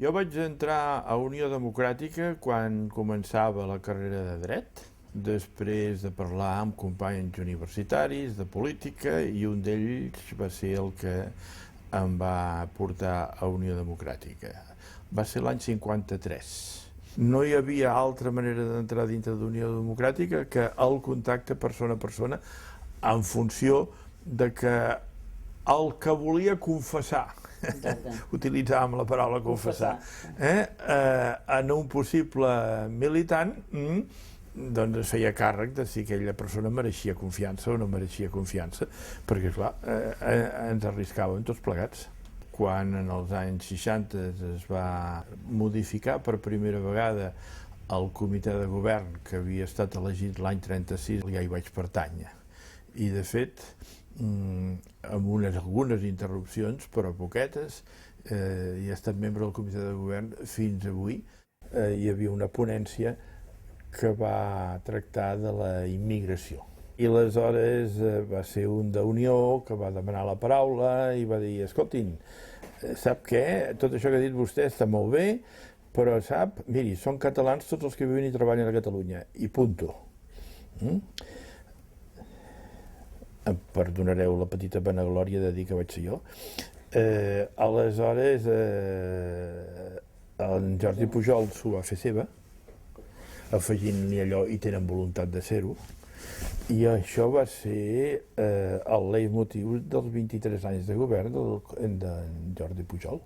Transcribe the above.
Jo vaig entrar a Unió Democràtica quan començava la carrera de dret, després de parlar amb companys universitaris de política, i un d'ells va ser el que em va portar a Unió Democràtica. Va ser l'any 53. No hi havia altra manera d'entrar dintre d'Unió Democràtica que el contacte persona a persona, en funció de que el que volia confessar, utilitzàvem la paraula confessar, en un possible militant, doncs es feia càrrec de si aquella persona mereixia confiança o no mereixia confiança, perquè clar, ens arriscàvem tots plegats. Quan en els anys 60 es va modificar per primera vegada el comitè de govern que havia estat elegit l'any 36, ja hi vaig pertànyer. I de fet, amb algunes interrupcions, però poquetes, he estat membre del comitè de govern fins avui. Hi havia una ponència que va tractar de la immigració. I aleshores va ser un d'Unió que va demanar la paraula i va dir: escoltin, sap què? Tot això que ha dit vostè està molt bé, però sap, miri, són catalans tots els que viuen i treballen a Catalunya, i punto. Em perdonareu la petita vanaglòria de dir que vaig ser jo. Aleshores, en Jordi Pujol s'ho va fer seva, afegint-li allò "i tenen voluntat de ser-ho", i això va ser el leitmotiv dels 23 anys de govern d'en Jordi Pujol.